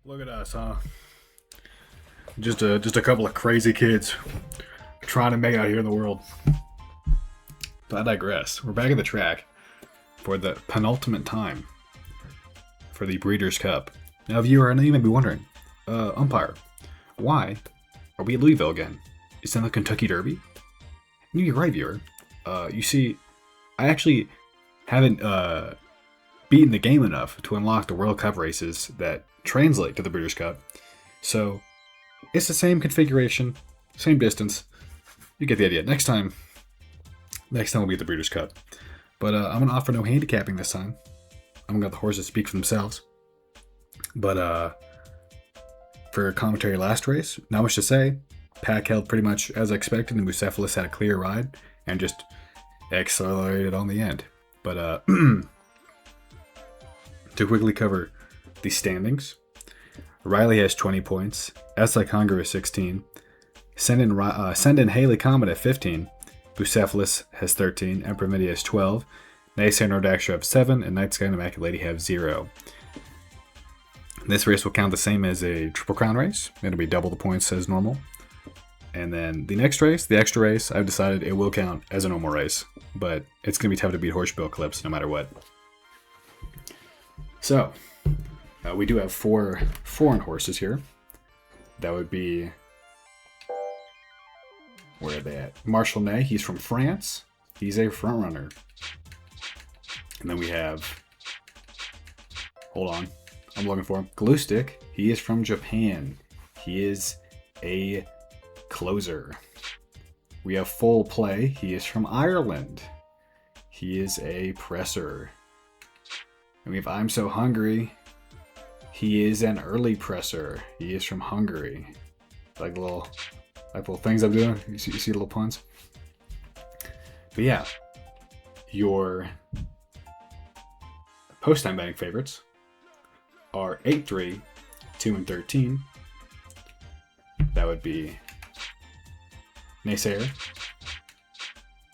Look at us, huh? Just a couple of crazy kids trying to make it out here in the world. But I digress. We're back at the track for the penultimate time for the Breeders' Cup. Now, viewer, I know you may be wondering, umpire, why are we at Louisville again? Is that the Kentucky Derby? You're right, viewer. You see, I actually haven't beaten the game enough to unlock the World Cup races that translate to the Breeders' Cup. So it's the same configuration, same distance. You get the idea. Next time we'll be at the Breeders' Cup. But I'm gonna offer no handicapping this time. I'm gonna let the horses speak for themselves. But for commentary last race, not much to say. Pack held pretty much as I expected, and Bucephalus had a clear ride and just accelerated on the end. But to quickly cover the standings, Riley has 20 points, S Like Hunger is 16, Send in Haley Comet at 15, Bucephalus has 13, Emperor Media has 12, Naysayer and Rodaxter have 7, and Night Sky and Immaculate Lady have 0. This race will count the same as a Triple Crown race. It'll be double the points as normal. And then the next race, the extra race, I've decided it will count as a normal race. But it's going to be tough to beat Horsespiel clips no matter what. So, we do have four foreign horses here. That would be... Where are they at? Marshall Ney, he's from France. He's a front runner. And then we have... Hold on. I'm looking for him. Glue Stick, he is from Japan. He is a closer. We have Full Play, he is from Ireland. He is a presser. And we have I'm So Hungry, he is an early presser. He is from Hungary. Like little things I'm doing. You see little puns? But yeah, your post-time betting favorites are 8-3, 2 and 13. That would be Naysayer,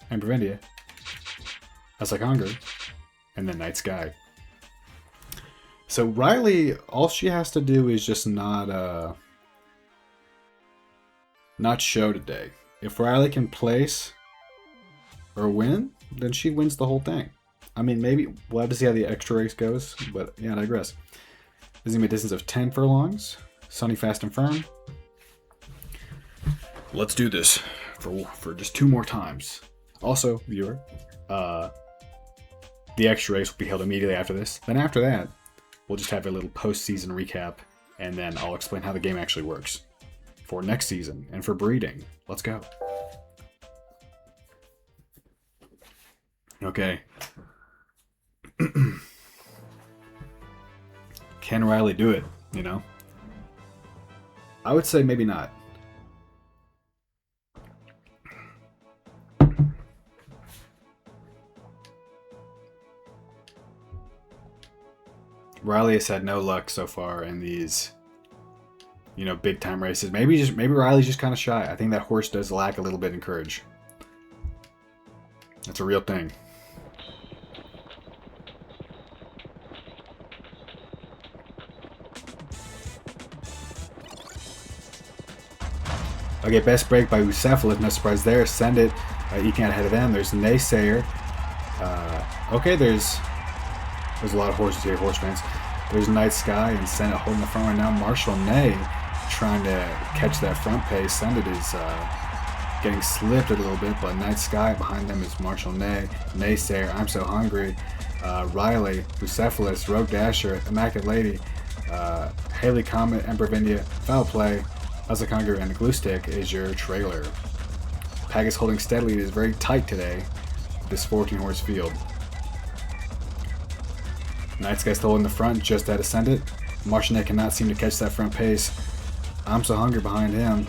and Prevendia, That's Like Hunger, and then Night Sky. So Riley, all she has to do is just not show today. If Riley can place or win, then she wins the whole thing. I mean, maybe we'll have to see how the extra race goes, but yeah, I digress. This is going to be a distance of 10 furlongs. Sunny, fast, and firm. Let's do this for just 2 more times. Also, viewer, the extra race will be held immediately after this. Then after that, we'll just have a little post-season recap, and then I'll explain how the game actually works for next season and for breeding. Let's go. Okay. Can Riley do it, you know? I would say maybe not. Riley has had no luck so far in these, big time races. Maybe Riley's just kind of shy. I think that horse does lack a little bit in courage. That's a real thing. Okay, best break by Bucephalus, no surprise there. Send it, eking out ahead of them. There's Naysayer. Okay, there's a lot of horses here, horse fans. There's Night Sky and Send It holding the front right now. Marshall Ney trying to catch that front pace. Send It is getting slipped a little bit, but Night Sky behind them is Marshall Ney. Naysayer, I'm So Hungry. Riley, Bucephalus, Rogue Dasher, Immaculate Lady, Haley Comet, Emperor Vindia, Foul Play, That's Like Hunger, and the Glue Stick is your trailer. Pack is holding steadily. It is very tight today, this 14-horse field. Night Sky still in the front, just at Ascend It. Martinet cannot seem to catch that front pace. I'm So Hungry behind him.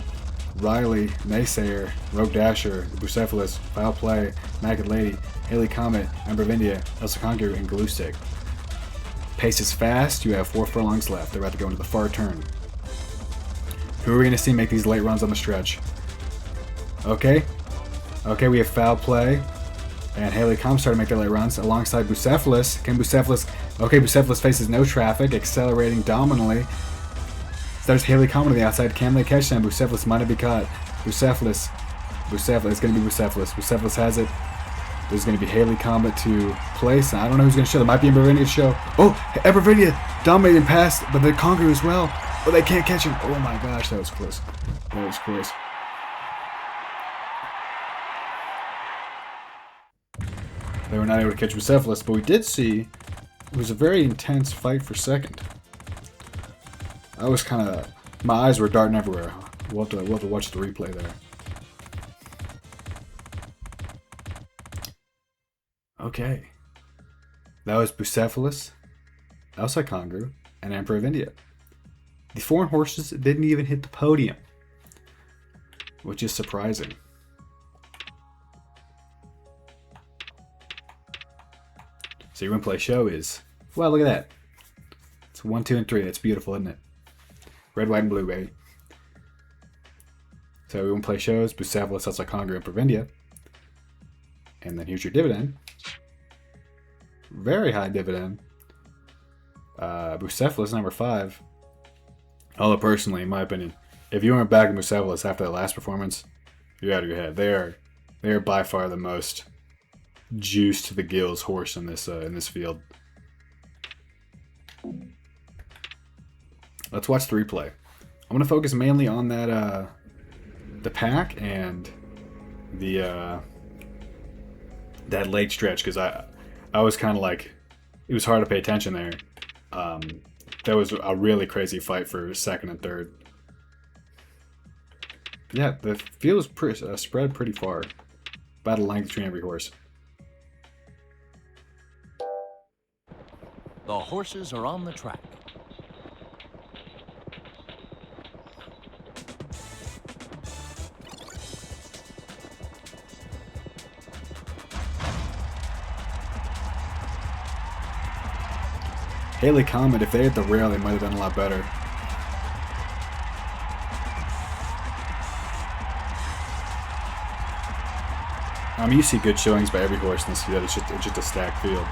Riley, Naysayer, Rogue Dasher, Bucephalus, Foul Play, Maggot Lady, Haley Comet, Ember Vindia, Elsa Conqueror, and Glue Stick. Pace is fast. You have 4 furlongs left. They're about to go into the far turn. Who are we going to see make these late runs on the stretch? Okay, we have Foul Play. And Haley Comet starting to make their late runs alongside Bucephalus. Okay, Bucephalus faces no traffic, accelerating dominantly. There's Haley Comet on the outside. Can they catch them? Bucephalus might have been caught. Bucephalus. Bucephalus. It's going to be Bucephalus. Bucephalus has it. There's going to be Haley Comet to place. I don't know who's going to show. There might be Embervinia to show. Oh, Embervinia dominating past, but the Conqueror as well. Oh, they can't catch him. Oh my gosh, that was close. That was close. They were not able to catch Bucephalus, but we did see it was a very intense fight for second. I was kind of... My eyes were darting everywhere. We'll have to watch the replay there. Okay. That was Bucephalus, Alcikongru, and Emperor of India. The foreign horses didn't even hit the podium, which is surprising. So your win-play show is... Well, look at that. It's 1, 2, and 3. It's beautiful, isn't it? Red, white, and blue, baby. So we win-play shows, Bucephalus, Alcikongru, Emperor of India. And then here's your dividend. Very high dividend. Bucephalus, number 5. Although personally, in my opinion, if you weren't backing Bucephalus after that last performance, you're out of your head. They are by far the most juice to the gills horse in this field. Let's watch the replay. I'm gonna focus mainly on that the pack and the that late stretch, because I was kind of like, it was hard to pay attention there. That was a really crazy fight for second and third. Yeah, the field was spread pretty far, about a length between every horse. The horses are on the track. Haley Comet, if they hit the rail, they might have done a lot better. You see good showings by every horse in this field. It's just a stacked field.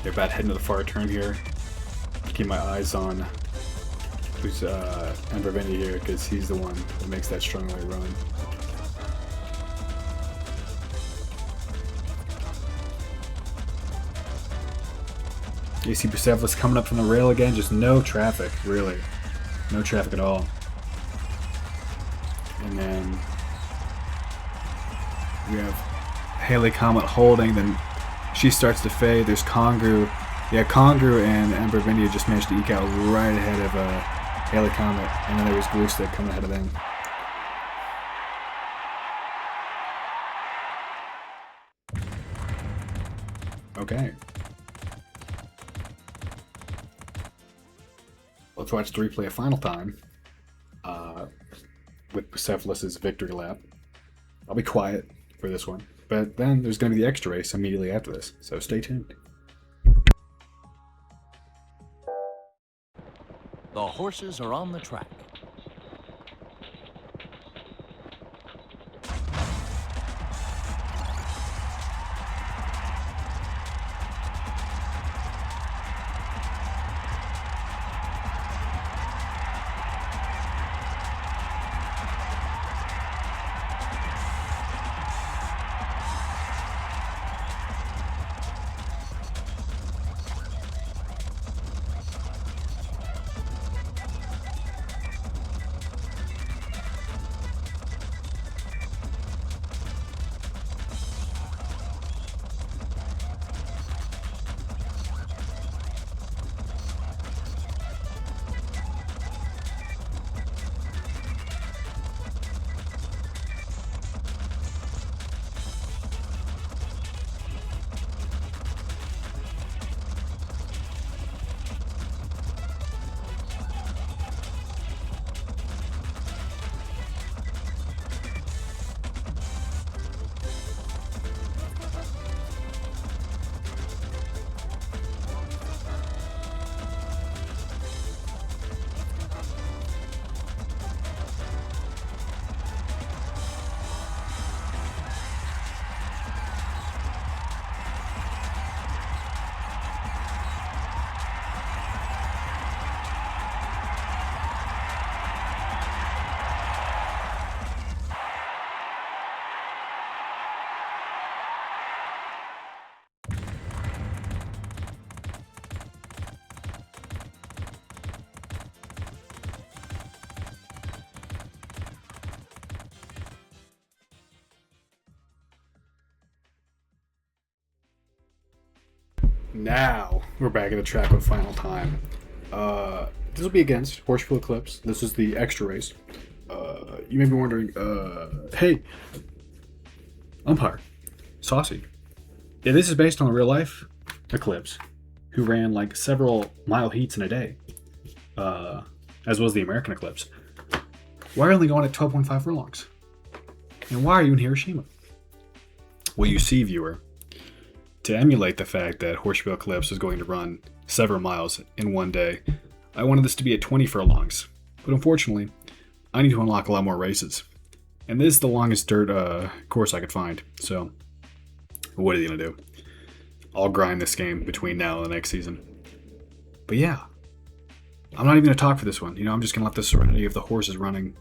They're about heading to the far turn here. Keep my eyes on who's Emperor of India here, because he's the one that makes that strong way run. You see Bucephalus coming up from the rail again, just no traffic, really. No traffic at all. And then we have Haley Comet holding, then she starts to fade. There's Congru. Yeah, Congru and Emperor of India just managed to eke out right ahead of Haley Comet. And then there was Glue-Stick coming ahead of them. Okay. Let's watch the replay a final time with Bucephalus' victory lap. I'll be quiet for this one. But then there's going to be the extra race immediately after this, so stay tuned. The horses are on the track. Now we're back at the track with Final Time. This will be against Horsespiel Eclipse. This is the extra race. You may be wondering, hey, umpire, Saucy. Yeah, this is based on a real life Eclipse who ran like several mile heats in a day, as well as the American Eclipse. Why are you only going at 12.5 furlongs? And why are you in Hiroshima? Well, you see, viewer, to emulate the fact that Horsespiel Eclipse is going to run several miles in one day, I wanted this to be at 20 furlongs. But unfortunately, I need to unlock a lot more races. And this is the longest dirt course I could find. So, what are you going to do? I'll grind this game between now and the next season. But yeah, I'm not even going to talk for this one. I'm just going to let the serenity of the horses running,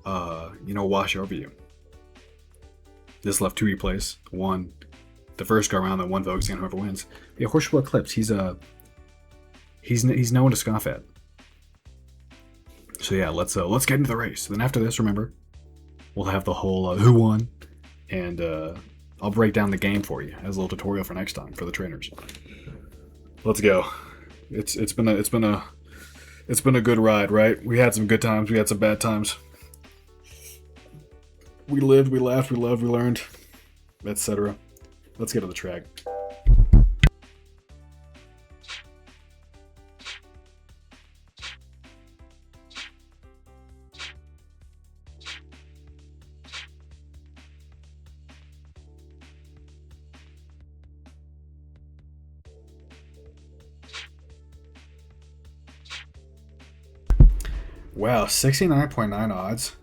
wash over you. This left 2 replays. One, the first go around, then one focusing on whoever wins. Yeah, Horsespiel Eclipse, he's no one to scoff at. So yeah, let's get into the race. Then after this, remember, we'll have the whole who won, and I'll break down the game for you as a little tutorial for next time for the trainers. Let's go. It's been a good ride, right? We had some good times, we had some bad times. We lived, we laughed, we loved, we learned, etc. Let's get to the track. Wow, 69.9 odds.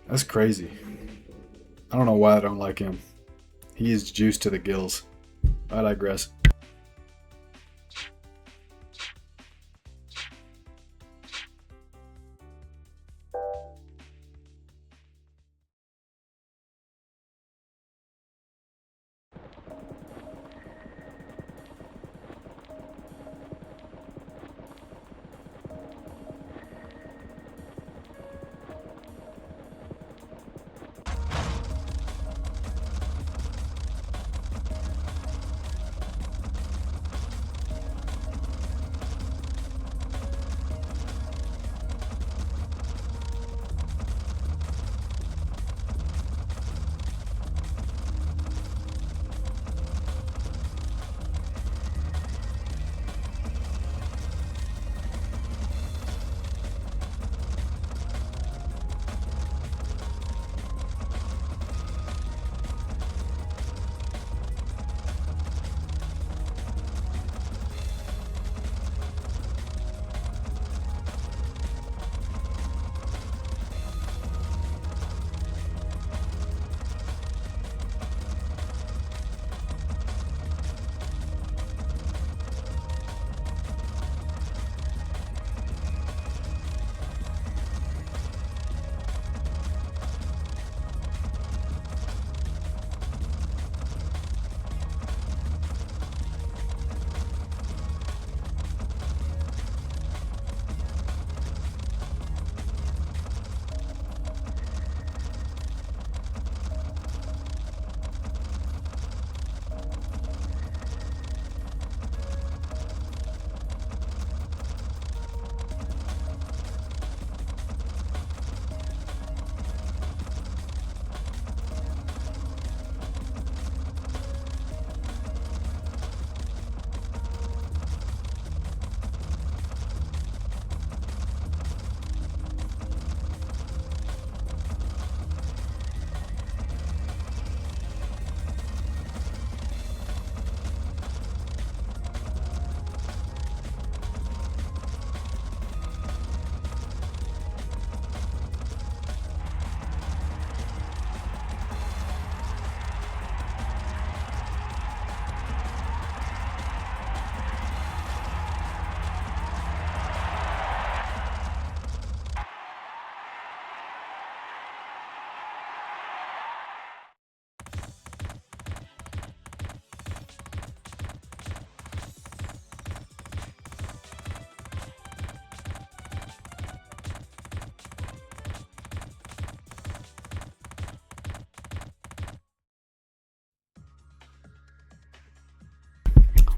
That's crazy. I don't know why I don't like him. He is juiced to the gills. I digress.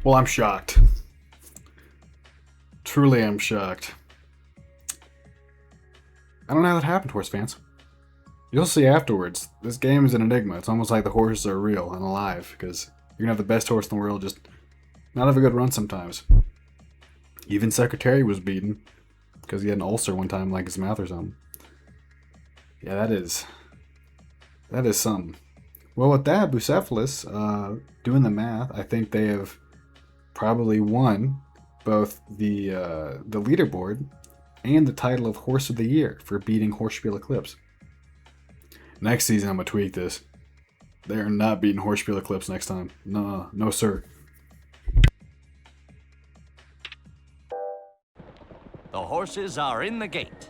Well, I'm shocked. Truly, I'm shocked. I don't know how that happened, horse fans. You'll see afterwards. This game is an enigma. It's almost like the horses are real and alive, because you're gonna have the best horse in the world just not have a good run sometimes. Even Secretary was beaten because he had an ulcer one time, like his mouth or something. Yeah, that is something. Well, with that, Bucephalus, doing the math, I think they have probably won both the leaderboard and the title of Horse of the Year for beating Horsespiel Eclipse. Next season, I'm gonna tweak this. They are not beating Horsespiel Eclipse next time. No, sir. The horses are in the gate.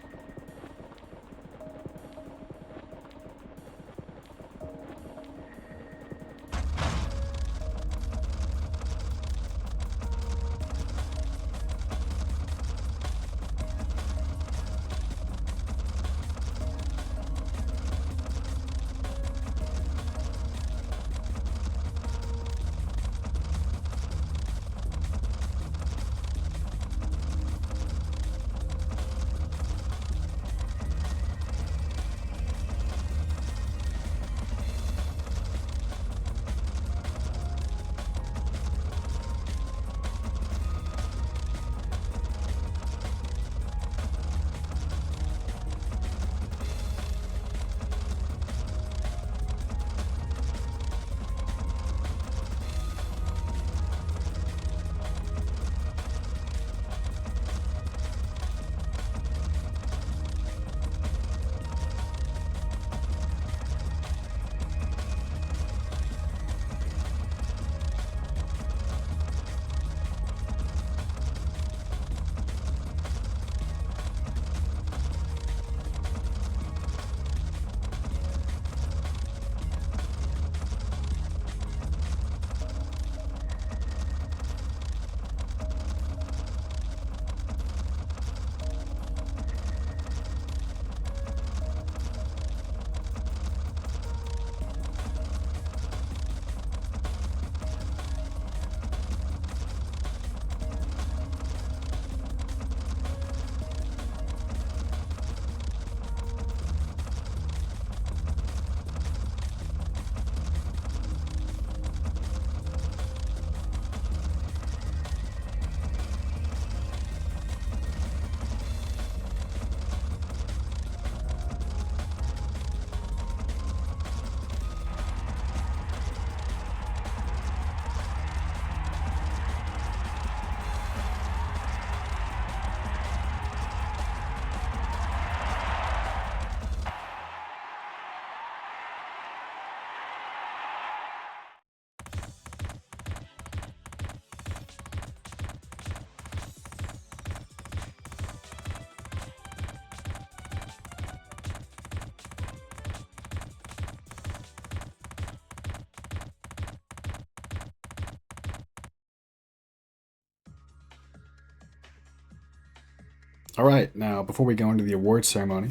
Alright, now before we go into the awards ceremony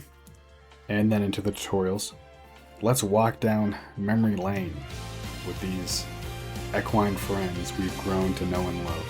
and then into the tutorials, let's walk down memory lane with these equine friends we've grown to know and love.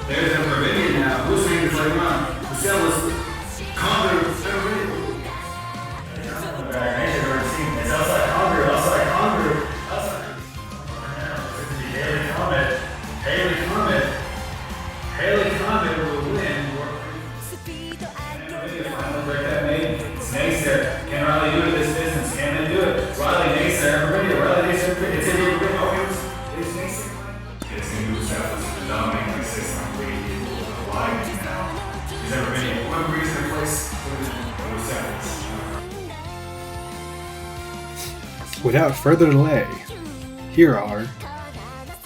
There's a Meridian now. Who's saying this later on? The cell is Conquer. It's outside Conquer. Outside Conquer. Outside. Haley Comet. Haley Comet. Haley Comet will win. Nacer. Can Riley do it this distance? Can they do it? Riley Nacer. Riley Nacer. It's in your video. It's Nacer. It's in your stuff. It's predominantly consistently alive now. Is there any one reason to place with seconds? Without further delay, here are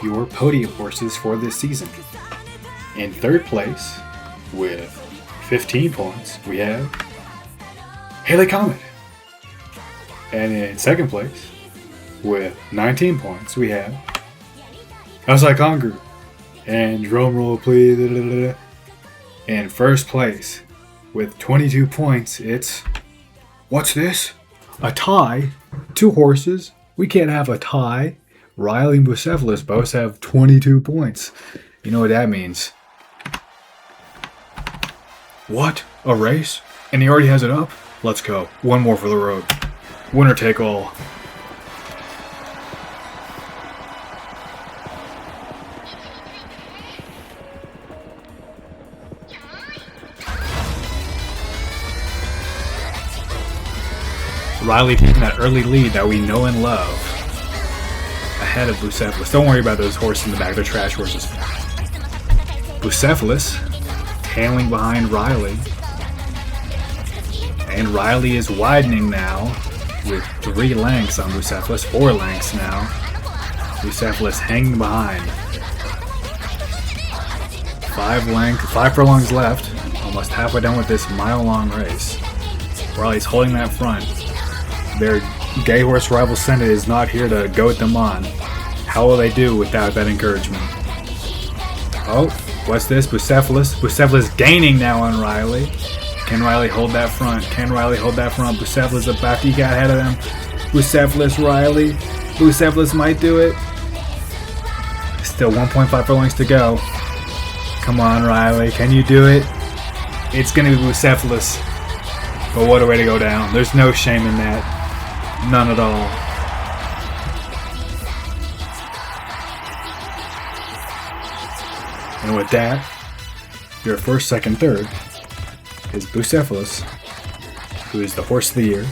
your podium horses for this season. In third place, with 15 points, we have Haley Comet. And in second place, with 19 points, we have Outside Conquer. And drum roll, please. In first place, with 22 points, it's... What's this? A tie? 2 horses? We can't have a tie. Riley and Bucephalus both have 22 points. You know what that means. What? A race? And he already has it up? Let's go. One more for the road. Winner take all. Riley taking that early lead that we know and love. Ahead of Bucephalus. Don't worry about those horses in the back. They're trash horses. Bucephalus tailing behind Riley. And Riley is widening now with 3 lengths on Bucephalus. 4 lengths now. Bucephalus hanging behind. 5 furlongs left. Almost halfway done with this mile-long race. Riley's holding that front. Their gay horse rival Senate is not here to goat them on. How will they do without that encouragement? Oh, what's this? Bucephalus. Bucephalus gaining now on Riley. Can Riley hold that front? Can Riley hold that front? Bucephalus about to eke out ahead of them. Bucephalus, Riley. Bucephalus might do it. Still 1.5 furlongs to go. Come on, Riley. Can you do it? It's going to be Bucephalus. But what a way to go down. There's no shame in that. None at all. And with that, your first, second, third is Bucephalus, who is the horse of the year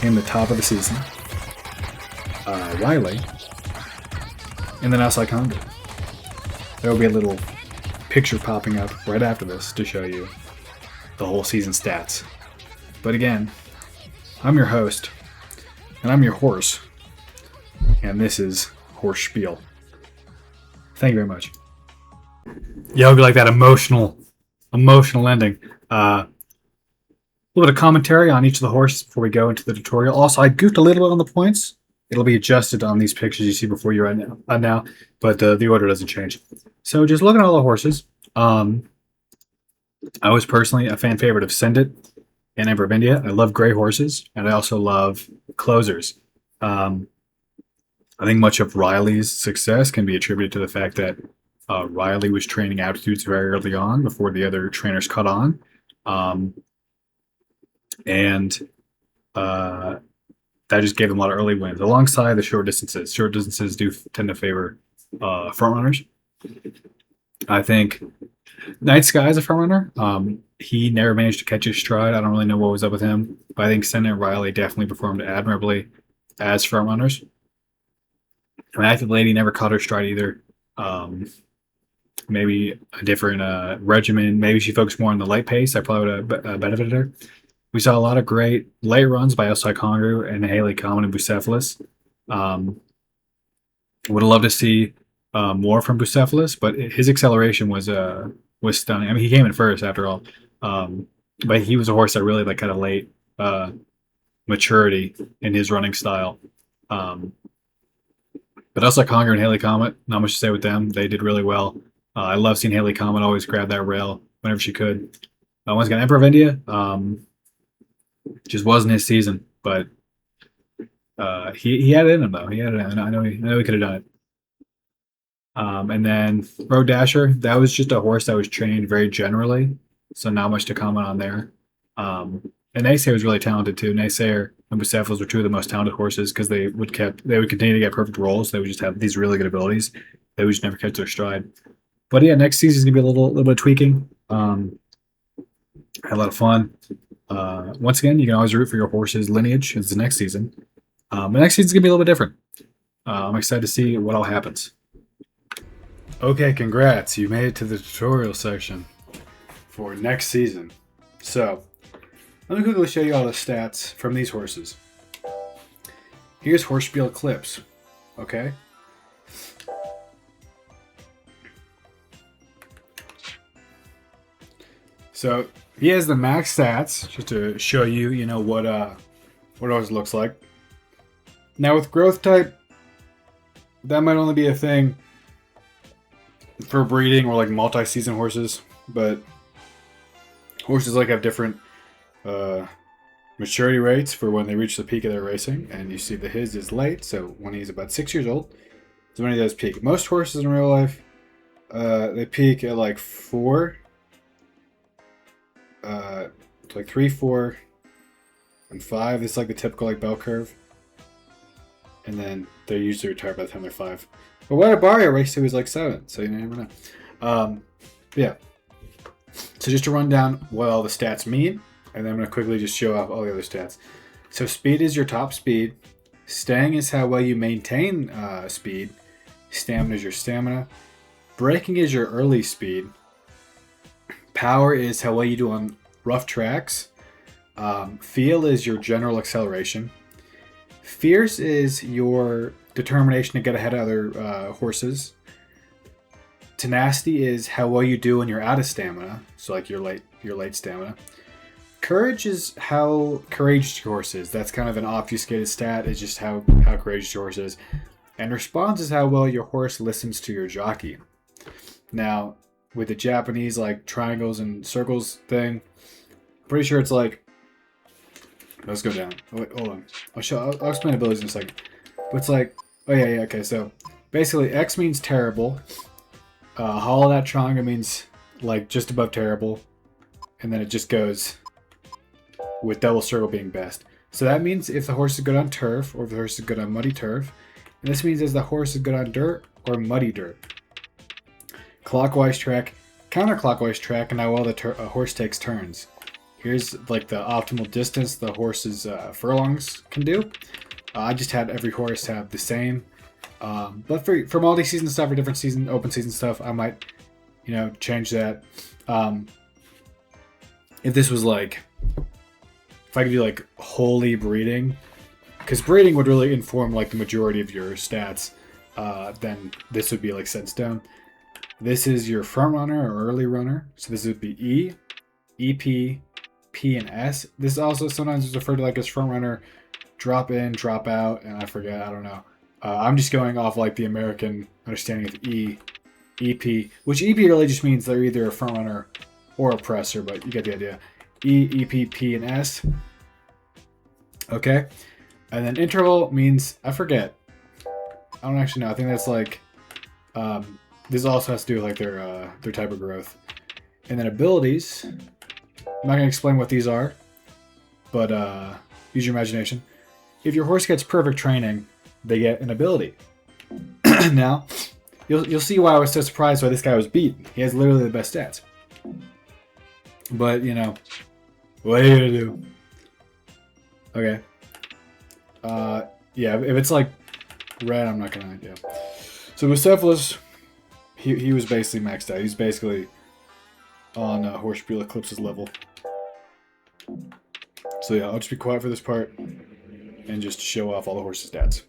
in the top of the season. Riley, and then Outside Conquer. There will be a little picture popping up right after this to show you the whole season stats. But again, I'm your host, and I'm your horse, and this is Horsespiel. Thank you very much. Yeah, it'll be like that emotional ending. A little bit of commentary on each of the horses before we go into the tutorial. Also, I goofed a little bit on the points. It'll be adjusted on these pictures you see before you right now, but the order doesn't change. So just looking at all the horses, I was personally a fan favorite of Send It and Emperor of India. I love gray horses, and I also love closers. I think much of Riley's success can be attributed to the fact that Riley was training aptitudes very early on before the other trainers caught on. That just gave them a lot of early wins alongside the short distances. Short distances do tend to favor front runners. I think Night Sky is a front runner. He never managed to catch his stride. I don't really know what was up with him, but I think Senna and Riley definitely performed admirably as front runners. I mean, Active Lady never caught her stride either. Maybe a different regimen. Maybe she focused more on the light pace. I probably would have benefited her. We saw a lot of great late runs by Outside Conquer and Haley Comet and Bucephalus. Would have loved to see more from Bucephalus, but his acceleration was stunning. I mean, he came in first after all, but he was a horse that really like kind of late maturity in his running style. But Outside Conquer and Haley Comet, not much to say with them. They did really well. I love seeing Haley Comet always grab that rail whenever she could. Once again, Emperor of India. Just wasn't his season, but he had it in him though. He had it in him. I know he could have done it. And then Road Dasher, that was just a horse that was trained very generally, so not much to comment on there. And Naysayer was really talented too. Naysayer and Bucephalus were two of the most talented horses because they would continue to get perfect rolls. They would just have these really good abilities. They would just never catch their stride. But yeah, next season is gonna be a little bit of tweaking. Had a lot of fun. Once again, you can always root for your horse's lineage. It's the next season. The next season's gonna be a little bit different. I'm excited to see what all happens. Okay, congrats. You made it to the tutorial section for next season. So, let me quickly show you all the stats from these horses. Here's Horsespiel Eclipse. Okay? So, he has the max stats, just to show you, what ours looks like. Now, with growth type, that might only be a thing for breeding or like multi-season horses, but horses like have different maturity rates for when they reach the peak of their racing. And you see that his is late, so when he's about 6 years old is when he does peak. Most horses in real life, they peak at like 4, like 3, 4, and 5. It's like the typical like bell curve, and then they're usually retired by the time they're 5. But what a Barrio race to is like 7, so you never know. Yeah. So just to run down what all the stats mean, and then I'm going to quickly just show off all the other stats. So speed is your top speed. Staying is how well you maintain speed. Stamina is your stamina. Braking is your early speed. Power is how well you do on rough tracks. Feel is your general acceleration. Fierce is your determination to get ahead of other horses. Tenacity is how well you do when you're out of stamina, so like your late stamina. Courage is how courageous your horse is. That's kind of an obfuscated stat. It's just how courageous your horse is. And response is how well your horse listens to your jockey. Now, with the Japanese like triangles and circles thing, I'm pretty sure it's like. Let's go down. Oh, wait, hold on. I'll explain abilities in a second. But it's like, oh yeah, okay. So basically, X means terrible. Hollow that triangle means like just above terrible, and then it just goes with double circle being best. So that means if the horse is good on turf, or if the horse is good on muddy turf, and this means if the horse is good on dirt or muddy dirt. Clockwise track, counterclockwise track, and how well the horse takes turns. Here's like the optimal distance the horse's furlongs can do. I just had every horse have the same. But for multi-season stuff or different season, open season stuff, I might, change that. If this was like, if I could do like wholly breeding, because breeding would really inform like the majority of your stats, then this would be like set in stone. This is your front runner or early runner. So this would be E, EP, P, and S. This also sometimes is referred to like as front runner, drop in, drop out, and I forget, I don't know. I'm just going off like the American understanding of E, EP, which EP really just means they're either a front runner or a presser, but you get the idea. E, EP, P, and S. Okay. And then interval means, I forget. I don't actually know. I think that's like, this also has to do with like their type of growth. And then abilities. I'm not going to explain what these are, but use your imagination. If your horse gets perfect training, they get an ability. Now, you'll see why I was so surprised why this guy was beaten. He has literally the best stats. But, what are you going to do? Okay. Yeah, if it's like red, I'm not going to, yeah. So Bucephalus, he was basically maxed out. He's basically on Horsespiel Eclipse's level. So yeah, I'll just be quiet for this part and just show off all the horse's stats.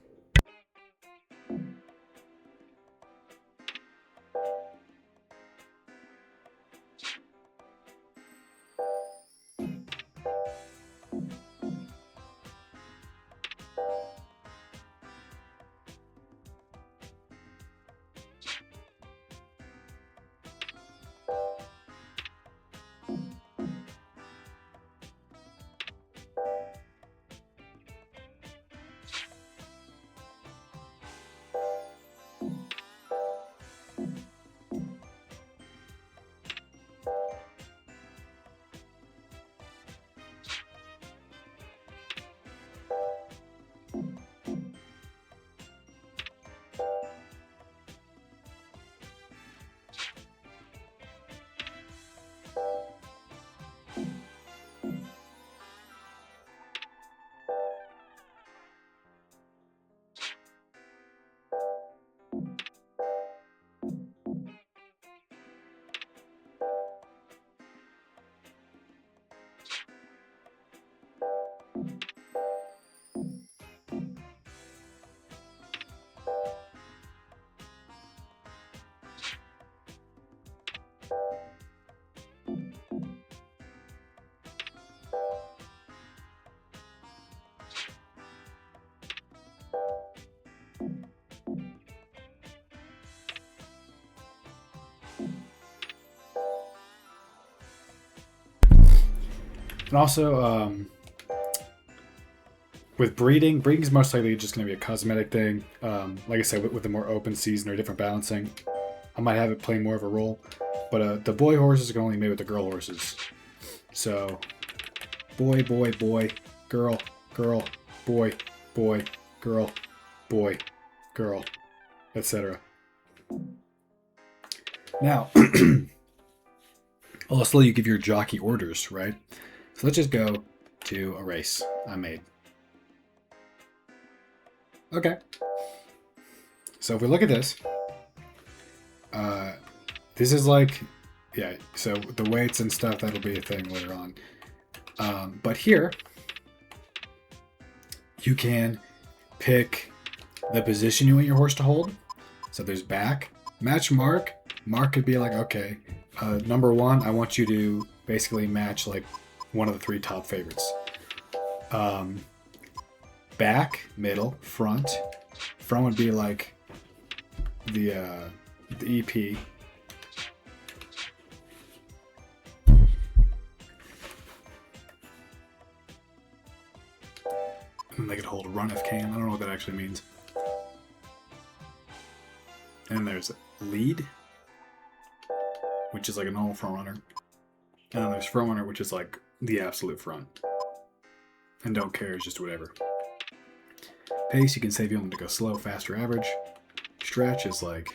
And also, with breeding is most likely just going to be a cosmetic thing. Like I said, with a more open season or different balancing, I might have it play more of a role. But the boy horses are only made with the girl horses. So, boy, boy, boy, girl, girl, boy, boy, girl, boy, girl, etc. Now, also you give your jockey orders, right? So let's just go to a race I made. Okay. So if we look at this, this is like, yeah, so the weights and stuff, that'll be a thing later on. But here, you can pick the position you want your horse to hold. So there's back, match mark. Mark could be like, okay, number one, I want you to basically match like one of the 3 top favorites. Back, middle, front. Front would be like the EP. And they could hold run if can. I don't know what that actually means. And there's lead, which is like a normal front runner. And then there's front runner, which is like the absolute front. And don't care is just whatever. Pace, you can say if you want them to go slow, fast, or average. Stretch is like,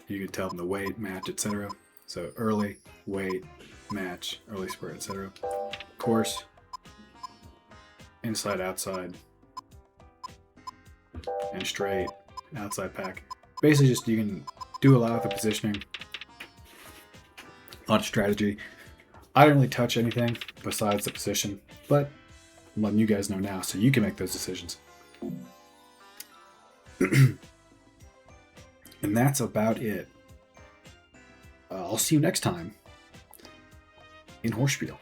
you can tell them the weight, match, etc. So early, weight, match, early spurt, etc. Course, inside, outside, and straight, outside pack. Basically just you can do a lot of the positioning, a lot of strategy. I didn't really touch anything besides the position, but I'm letting you guys know now so you can make those decisions. And that's about it. I'll see you next time in Horsespiel.